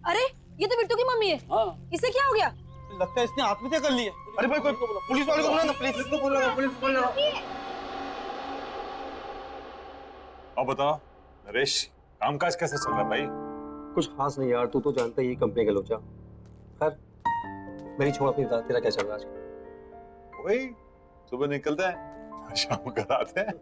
अरे ये तो बिट्टू की मम्मी है। हाँ। इसे क्या हो गया? लगता है इसने आत्महत्या कर ली है। अरे भाई कोई पुलिस वाले को बुला ना, पुलिस को बुला, पुलिस को बुला। अब बताओ नरेश, कामकाज कैसे चल रहा है भाई? कुछ खास नहीं यार, तू तो जानता ही कंपनी का लोचा। खैर मेरी छोड़, अपनी बता, तेरा क्या चल रहा है आजकल? वही सुबह निकलते हैं शाम को आते हैं।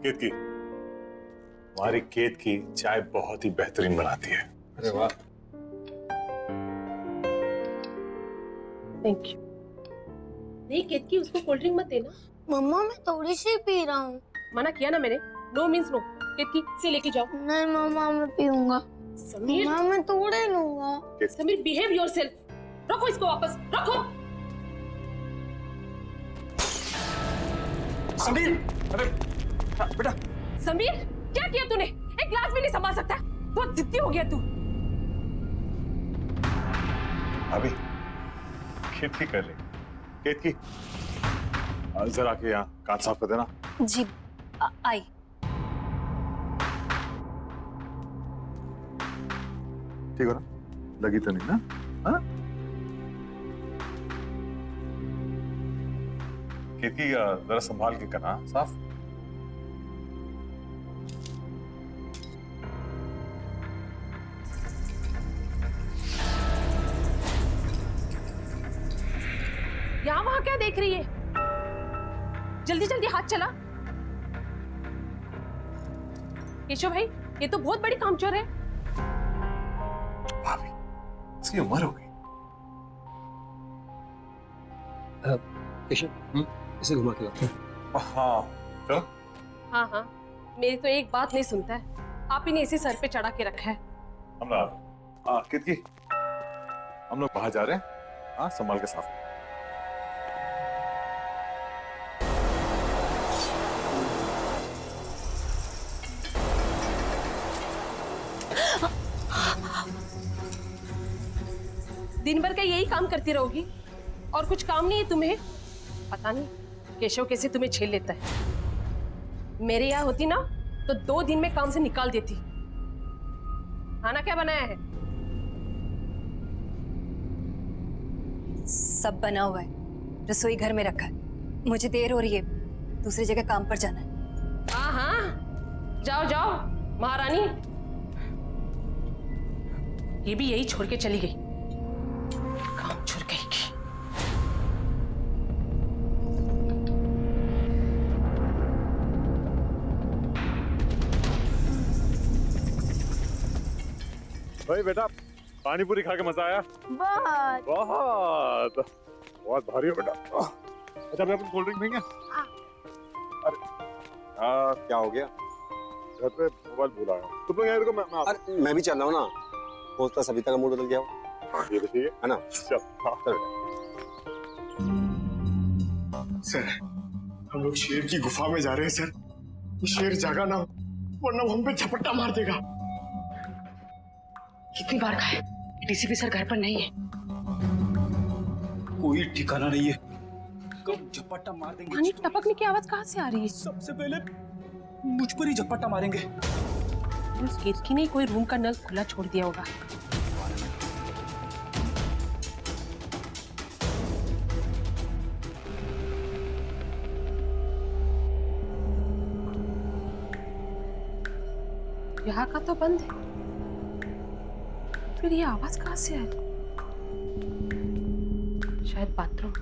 केतकी, हमारी केत की चाय बहुत ही बेहतरीन बनाती है। अरे वाह। Thank you. नहीं केतकी, उसको कोल्ड ड्रिंक मत देना। मम्मा मैं थोड़ी सी पी रहा हूँ। मना किया ना मैंने, नो मीन्स नो। केतकी से लेके जाओ। नहीं मम्मा मैं पीऊंगा। समीर, मम्मा मैं थोड़े लूंगा। Sameer behave yourself. रखो इसको वापस, रखो। समीर, अरे बेटा। समीर क्या किया तूने? एक ग्लास भी नहीं संभाल सकता? बहुत जिद्दी हो गया तू। अभी केतकी कर ले। केतकी जरा के यहाँ कांच साफ कर देना। जी आई। ठीक हो ना? लगी तो नहीं ना? हाँ? केतकी जरा संभाल के करना साफ। यहाँ वहां क्या देख रही है? जल्दी जल्दी हाथ चला। केशव भाई, ये तो बहुत बड़ी कामचोर है। भाभी, इसकी उम्र हो गई। केशव, इसे घुमा के लाओ। हाँ चलो। हाँ हाँ, मेरी तो एक बात नहीं सुनता है। आप ही ने इसे सर पे चढ़ा के रखा है। हम केतकी, हम लोग बाहर जा रहे हैं। हाँ, संभाल के साफ। दिन भर का यही काम करती रहोगी और कुछ काम नहीं है तुम्हें? पता नहीं केशव कैसे तुम्हें झेल लेता है। मेरे यहाँ होती ना तो 2 दिन में काम से निकाल देती। खाना क्या बनाया है? सब बना हुआ है, रसोई घर में रखा है। मुझे देर हो रही है, दूसरी जगह काम पर जाना है। हाँ हाँ, जाओ जाओ महारानी। ये भी यही छोड़ के चली गई, काम छोड़ गई की। भाई बेटा, पानी पूरी खा के मजा आया? बहुत। बहुत बहुत भारी हो बेटा। अच्छा मैं अपन कोल्ड ड्रिंक देंगे? अरे क्या हो गया? घर पे मोबाइल भूल आया। तुम लोग यहाँ रुको, अरे मैं भी चल रहा हूँ ना। होता सविता का मूड बदल गया हो। ये तो ठीक है ना? चल। हाँ चल। सर, हम लोग शेर की गुफा में जा रहे हैं सर। ये शेर जागा ना हो, वरना वो हम पे झपट्टा मार देगा। कितनी बार कहा है, डीसीपी सर घर पर नहीं है। कोई ठिकाना नहीं है, कब झपट्टा मार देंगे। पानी टपकने की आवाज कहाँ से आ रही है? सबसे पहले मुझ पर ही झपट्टा मारेंगे। उस केतकी ने कोई रूम का नल खुला छोड़ दिया होगा। यहाँ का तो बंद है, फिर ये आवाज कहाँ से आई? शायद बाथरूम।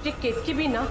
ये केतकी भी ना।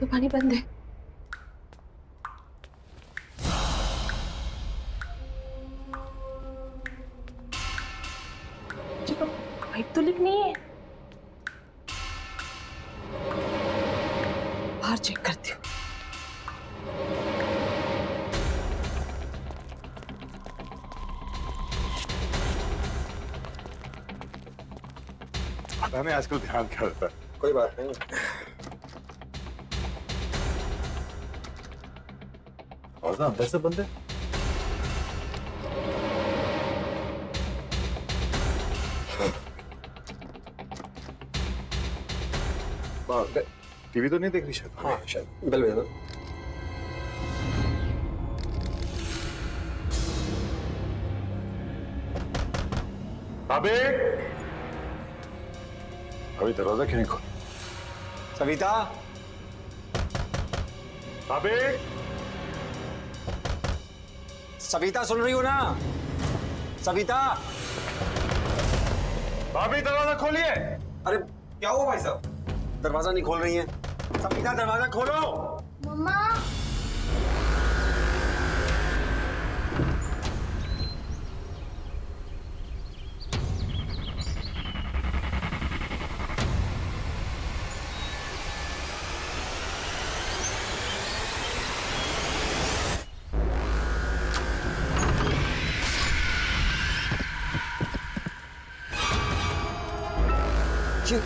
तो पानी बंद है। चलो, पाइप तो लीक नहीं है। बाहर चेक करती हूँ। पता नहीं आजकल ध्यान क्या रहता है। कोई बात नहीं। और ना अंदर से बंद है। टीवी तो नहीं देख रही शायद। हाँ शायद बेल बजा दो। अबे अभी दरवाजा क्यों नहीं खोल? सविता, अबे सविता सुन रही हो ना? सविता, भाभी दरवाजा खोलिए। अरे क्या हुआ भाई साहब? दरवाजा नहीं खोल रही है। सविता दरवाजा खोलो। मम्मा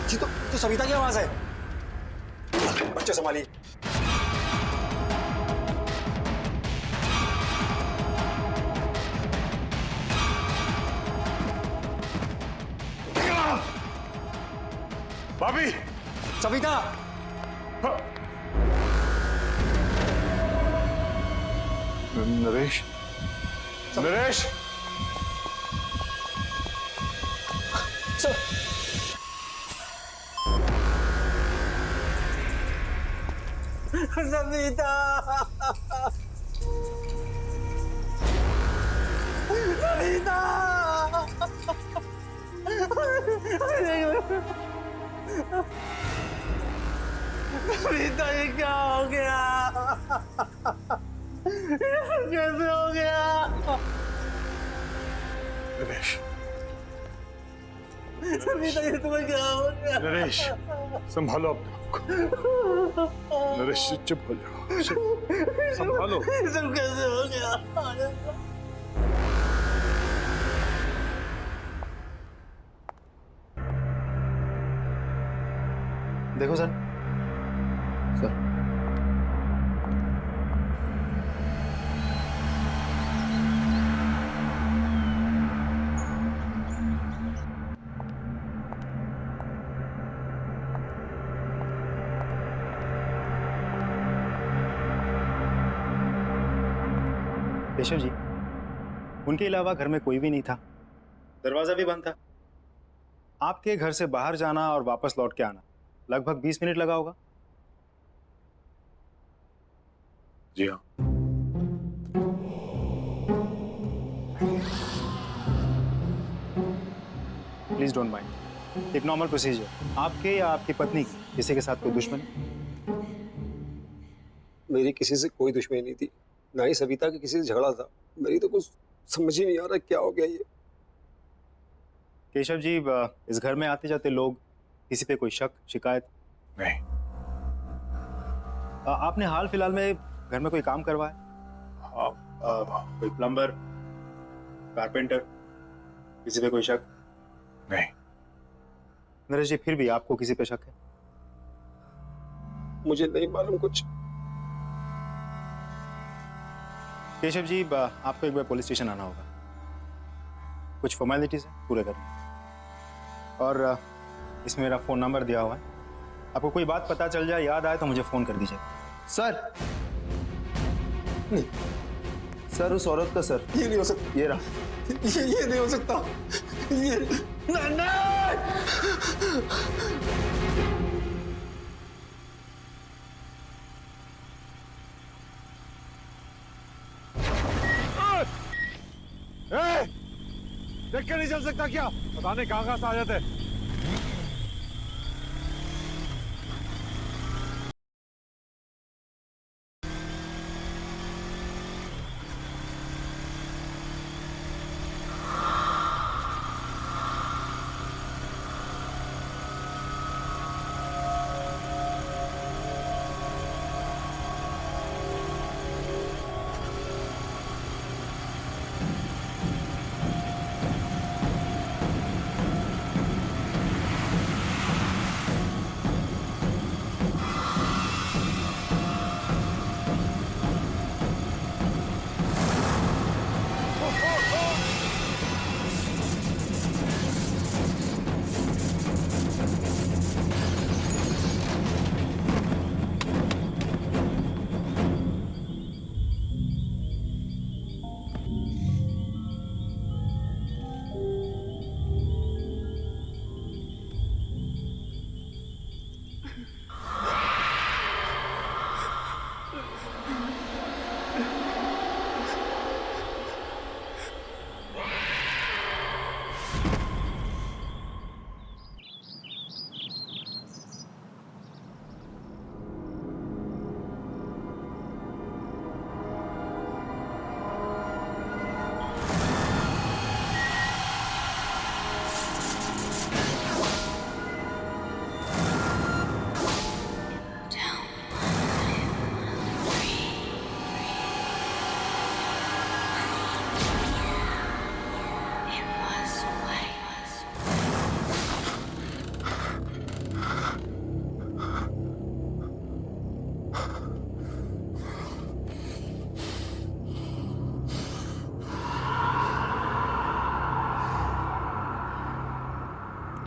जी तो सविता की आवाज है। बच्चे संभालिए। भाभी सविता, नरेश, नरेश सविता, सविता, सविता ये क्या हो गया? कैसे हो गया? नरेश, सविता ये तुम्हें क्या हो गया? नरेश संभालो अपने आप को। नरेश चुप हो जाओ, संभालो। ये सब कैसे हो गया? देखो सर, सर केशव जी, उनके अलावा घर में कोई भी नहीं था, दरवाजा भी बंद था। आपके घर से बाहर जाना और वापस लौट के आना लगभग 20 मिनट लगा होगा। जी हाँ। प्लीज डोंट माइंड, एक नॉर्मल प्रोसीजर। आपके या आपकी पत्नी की किसी के साथ कोई दुश्मनी? मेरी किसी से कोई दुश्मनी नहीं थी, ना ही सविता के किसी से झगड़ा था। मेरी तो कुछ समझ ही नहीं आ रहा क्या हो गया ये। केशव जी, इस घर में आते जाते लोग, किसी पे कोई शक शिकायत? नहीं। आपने हाल फिलहाल में घर में कोई काम करवाया? कोई प्लम्बर, कारपेंटर, किसी पे कोई शक? नहीं। नरेश जी, फिर भी आपको किसी पे शक है? मुझे नहीं मालूम कुछ। केशव जी, आपको एक बार पुलिस स्टेशन आना होगा, कुछ फॉर्मेलिटीज है पूरे करने। और इसमें मेरा फोन नंबर दिया हुआ है, आपको कोई बात पता चल जाए, याद आए तो मुझे फोन कर दीजिए। सर, सर उस औरत का सर, ये नहीं हो सकता। ये रहा। ये नहीं हो सकता। ये नहीं। देख के नहीं चल सकता क्या? पता नहीं कहाँ से आ जाते हैं।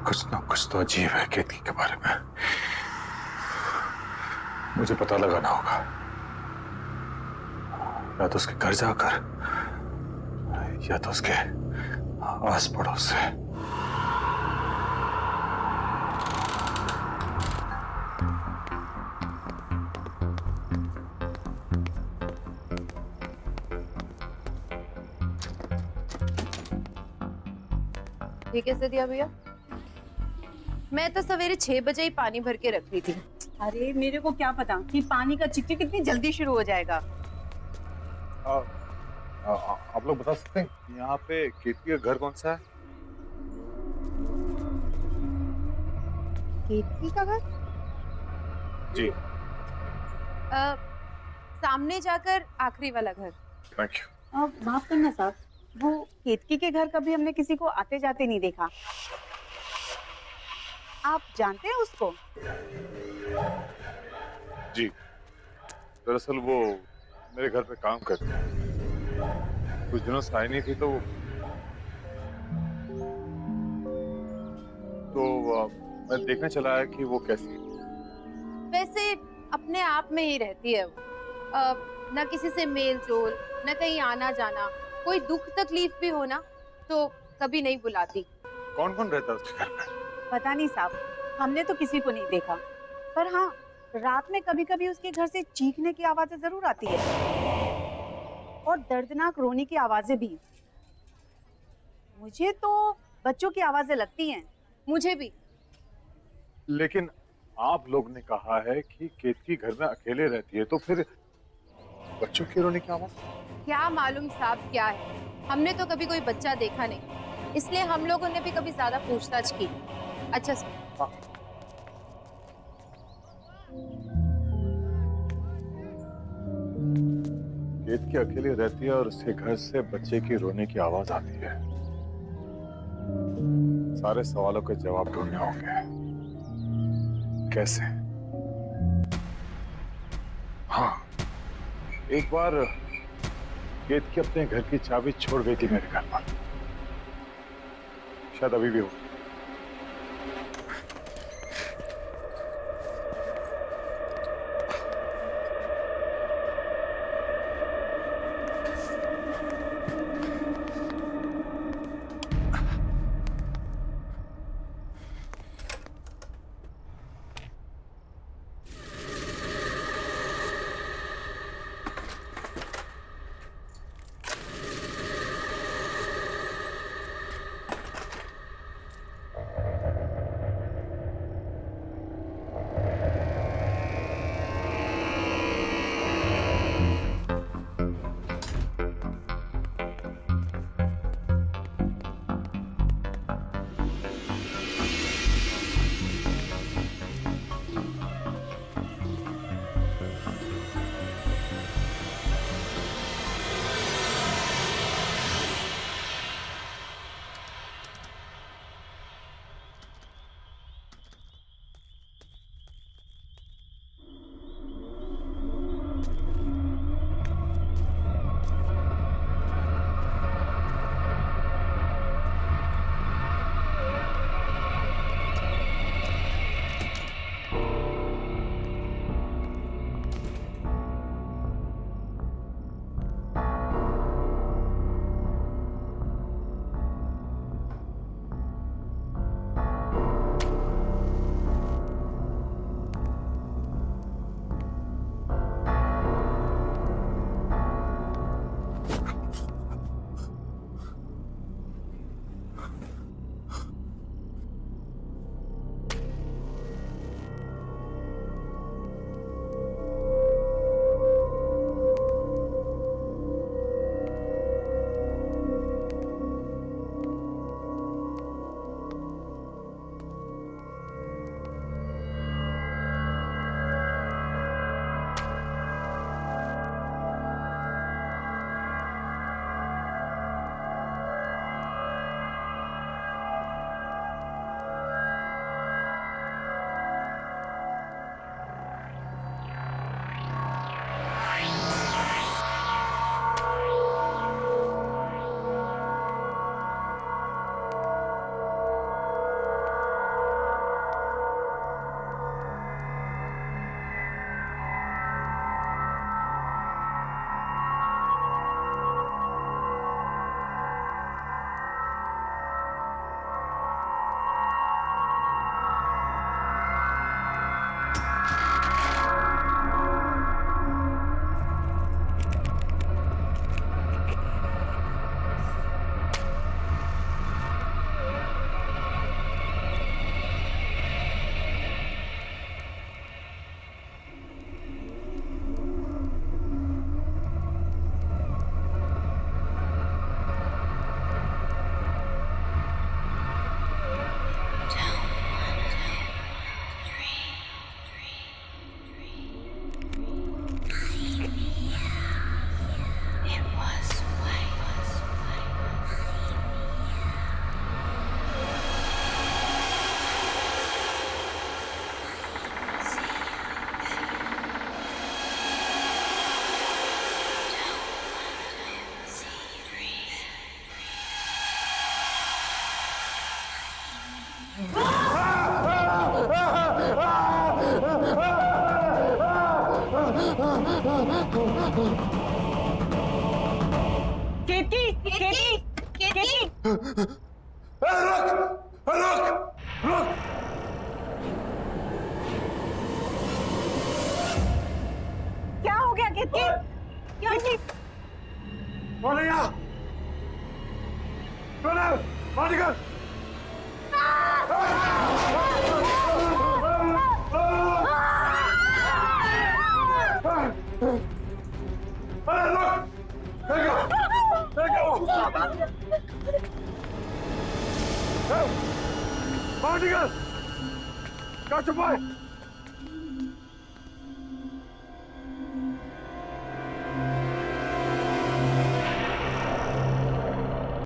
कुछ ना कुछ तो अजीब है केतकी के बारे में। मुझे पता लगाना होगा, या तो उसके घर जाकर या तो उसके आस पड़ोस से। ये कैसे दिया भैया? मैं तो सवेरे 6 बजे ही पानी भर के रख ली थी। अरे मेरे को क्या पता कि पानी का चिकचिक कितनी जल्दी शुरू हो जाएगा। आप लोग बता सकते हैं यहाँ पे केतकी का घर कौन सा है? केतकी का घर? जी। सामने जाकर आखिरी वाला घर। Thank you. माफ करना साहब, वो केतकी के घर कभी हमने किसी को आते जाते नहीं देखा। आप जानते हैं उसको? जी, दरअसल वो मेरे घर पे काम करते हैं। कुछ दिनों से आई नहीं थी तो मैं देखने चला आया कि वो कैसी है। वैसे अपने आप में ही रहती है वो। ना किसी से मेल जोल, ना कहीं आना जाना। कोई दुख तकलीफ भी हो ना तो कभी नहीं बुलाती। कौन कौन रहता है उसके घर में? पता नहीं साहब, हमने तो किसी को नहीं देखा। पर हाँ, रात में कभी कभी उसके घर से चीखने की आवाजें जरूर आती है और दर्दनाक रोने की आवाजें भी। मुझे तो बच्चों की आवाजें लगती हैं। मुझे भी। लेकिन आप लोग ने कहा है कि केतकी घर में अकेले रहती है, तो फिर बच्चों की रोने की आवाज? क्या मालूम साहब क्या है, हमने तो कभी कोई बच्चा देखा नहीं, इसलिए हम लोगों ने भी कभी ज्यादा पूछताछ की। अच्छा सर। हाँ। केतकी अकेले रहती है और उसके घर से बच्चे की रोने की आवाज आती है। सारे सवालों के जवाब ढूंढने होंगे। कैसे? हाँ, एक बार केतकी अपने घर की चाबी छोड़ गई थी मेरे घर पर। शायद अभी भी हो। केतकी केतकी केतकी क्या हो गया केतकी? क्या कौन है यहाँ? कौन है? बाहर निकल! अरे रुक! देखो! देखो! बाहर निकल! क्या छुपा है?